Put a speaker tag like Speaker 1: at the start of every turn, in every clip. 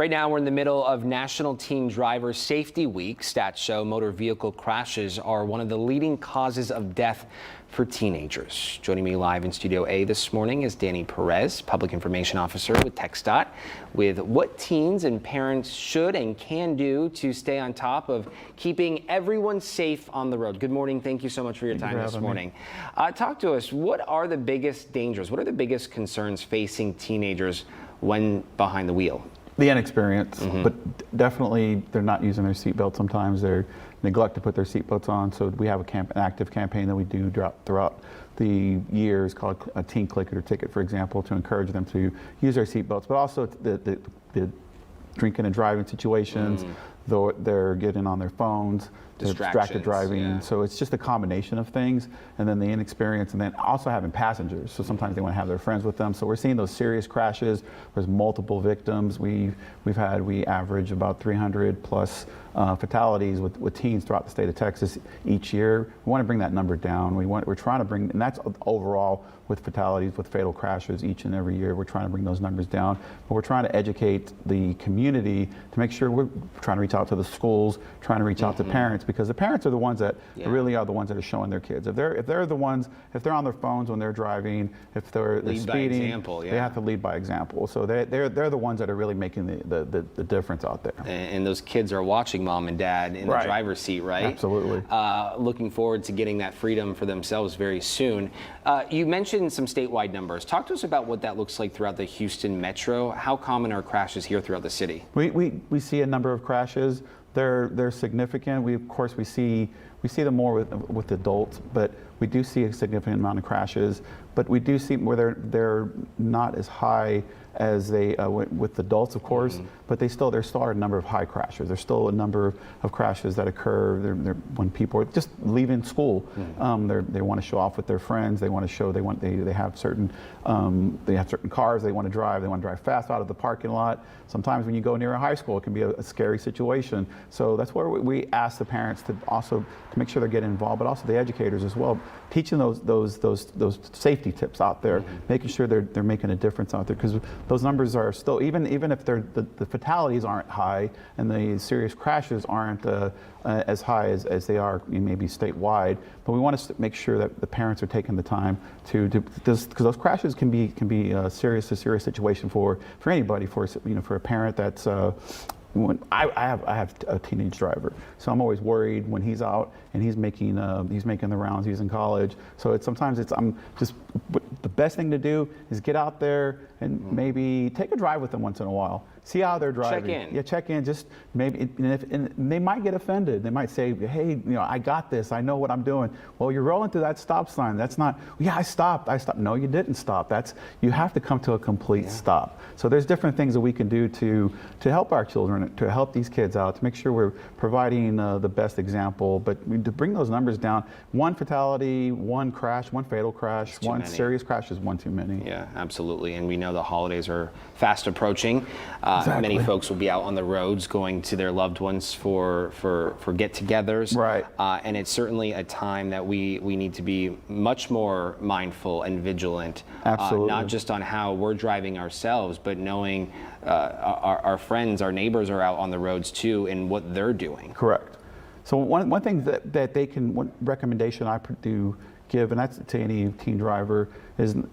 Speaker 1: Right now, we're in the middle of National Teen Driver Safety Week. Stats show motor vehicle crashes are one of the leading causes of death for teenagers. Joining me live in Studio A this morning is Perez, Public Information Officer with TXDOT, with what teens and parents should and can do to stay on top of keeping everyone safe on the road. Good morning. Thank you so much for your time this morning. Talk to us. What are the biggest dangers? What are the biggest concerns facing teenagers when behind the wheel?
Speaker 2: The inexperience, but definitely they're not using their seatbelt. Sometimes they neglect to put their seatbelts on. So we have an active campaign that we do throughout the years called a Teen Click It or Ticket, for example, to encourage them to use their seatbelts, but also the drinking and driving situations, though they're getting on their phones, distracted driving. Yeah. So it's just a combination of things, and then the inexperience, and then also having passengers. So sometimes they want to have their friends with them. So we're seeing those serious crashes. There's multiple victims. We average about 300 plus fatalities with teens throughout the state of Texas each year. We want to bring that number down. We're trying to bring, and that's overall with fatalities, with fatal crashes each and every year. We're trying to bring those numbers down, but we're trying to educate the community to make sure we're trying to reach out to the schools, trying to reach out to parents, because the parents are the ones that really are the ones that are showing their kids. If they're on their phones when they're driving, if they're speeding, they have to lead by example. So they're the ones that are really making the difference out there.
Speaker 1: And those kids are watching mom and dad in the driver's seat, right?
Speaker 2: Absolutely.
Speaker 1: Looking forward to getting that freedom for themselves very soon. You mentioned some statewide numbers. Talk to us about what that looks like throughout the Houston metro. How common are crashes here throughout the city?
Speaker 2: We see a number of crashes. They're significant. Of course we see them more with adults, but we do see a significant amount of crashes. But we do see where they're not as high as they with adults, of course, but there still are a number of high crashes. There's still a number of crashes that occur when people are just leaving school. They want to show off with their friends. They want to show they have certain cars they want to drive. They want to drive fast out of the parking lot. Sometimes when you go near a high school, it can be a scary situation. So that's where we ask the parents to make sure they're getting involved, but also the educators as well, teaching those safety tips out there, making sure they're making a difference out there, because those numbers are still, even if the fatalities aren't high and the serious crashes aren't as high as they are maybe statewide, but we want to make sure that the parents are taking the time because those crashes can be a serious situation for anybody, for a parent that's I have a teenage driver, so I'm always worried when he's out and he's making the rounds. He's in college, so the best thing to do is get out there and maybe take a drive with them once in a while. See how they're driving.
Speaker 1: Check in.
Speaker 2: Yeah, check in. Just maybe, and they might get offended. They might say, "Hey, I got this. I know what I'm doing." Well, you're rolling through that stop sign. That's not. Yeah, I stopped. No, you didn't stop. You have to come to a complete stop. So there's different things that we can do to help our children, to help these kids out, to make sure we're providing the best example. But to bring those numbers down, one fatality, one crash, one fatal crash, one serious crash is one too many.
Speaker 1: Yeah, absolutely. And we know the holidays are fast approaching.
Speaker 2: Exactly.
Speaker 1: Many folks will be out on the roads going to their loved ones for get-togethers.
Speaker 2: Right.
Speaker 1: And it's certainly a time that we need to be much more mindful and vigilant.
Speaker 2: Absolutely.
Speaker 1: Not just on how we're driving ourselves, but knowing our friends, our neighbors are out on the roads too, and what they're doing.
Speaker 2: Correct. So one thing that they can, one recommendation I do give, and that's to any teen driver, is, and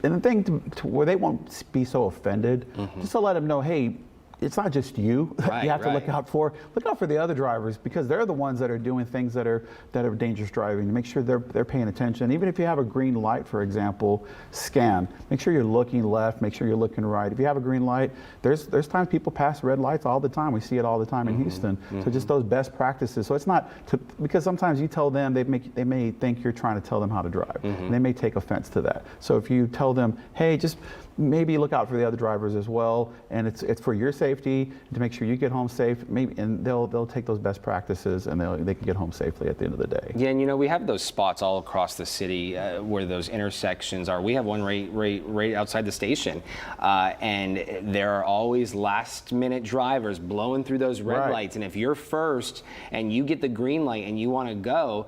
Speaker 2: the thing to where they won't be so offended, just to let them know, hey, it's not just you that you have to look out for. Look out for the other drivers, because they're the ones that are doing things that are dangerous driving. Make sure they're paying attention. Even if you have a green light, for example, scan. Make sure you're looking left. Make sure you're looking right. If you have a green light, there's times people pass red lights all the time. We see it all the time in Houston. So just those best practices. So it's not because sometimes you tell them, they may think you're trying to tell them how to drive. And they may take offense to that. So if you tell them, hey, just maybe look out for the other drivers as well, and it's for your safety to make sure you get home safe. And they'll take those best practices, and they can get home safely at the end of the day.
Speaker 1: Yeah, and we have those spots all across the city where those intersections are. We have one right outside the station, and there are always last-minute drivers blowing through those red lights. And if you're first and you get the green light and you want to go,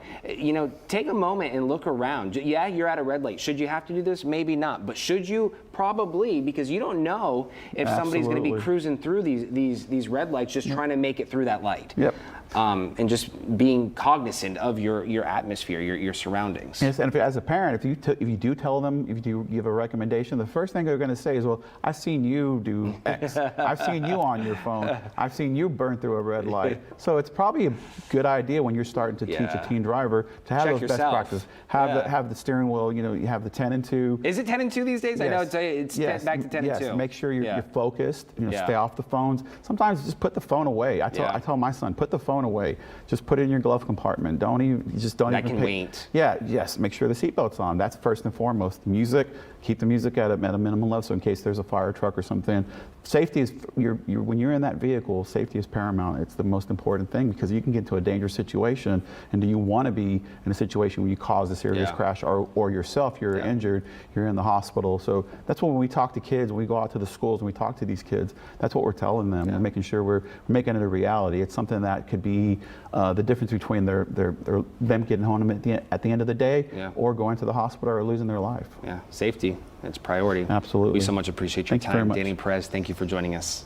Speaker 1: take a moment and look around. Yeah, you're at a red light. Should you have to do this? Maybe not. But should you? probably, because you don't know if somebody's going to be
Speaker 2: Absolutely.
Speaker 1: cruising through these red lights, just trying to make it through that light.
Speaker 2: Yep.
Speaker 1: And just being cognizant of your atmosphere, your surroundings.
Speaker 2: Yes, and as a parent, if you do tell them, if you do give a recommendation, the first thing they're going to say is, well, I've seen you do X. I've seen you on your phone. I've seen you burn through a red light. So it's probably a good idea when you're starting to teach a teen driver to have
Speaker 1: Check
Speaker 2: those
Speaker 1: yourself.
Speaker 2: best practices. Have the steering wheel, you have the 10 and 2.
Speaker 1: Is it 10 and 2 these days?
Speaker 2: Yes.
Speaker 1: I know it's
Speaker 2: Yes.
Speaker 1: back to 10
Speaker 2: yes.
Speaker 1: and 2.
Speaker 2: Make sure you're focused.
Speaker 1: Yeah.
Speaker 2: Stay off the phones. Sometimes just put the phone away. I tell my son, put the phone away. Just put it in your glove compartment. Don't even
Speaker 1: That
Speaker 2: even
Speaker 1: can wait.
Speaker 2: Yeah. Yes. Make sure the seatbelt's on. That's first and foremost. Music. Keep the music at a minimum level, so in case there's a fire truck or something. Safety is when you're in that vehicle. Safety is paramount. It's the most important thing, because you can get into a dangerous situation, and do you want to be in a situation where you cause a serious crash, or yourself you're injured, you're in the hospital. So that's when we talk to kids, when we go out to the schools and we talk to these kids, that's what we're telling them. We're making sure we're making it a reality. It's something that could be the difference between them getting home at the end of the day, or going to the hospital, or losing their life.
Speaker 1: Yeah, safety, it's priority.
Speaker 2: Absolutely.
Speaker 1: We so much appreciate your
Speaker 2: Thank you very
Speaker 1: time.
Speaker 2: much.
Speaker 1: Danny Perez, thank you for joining us.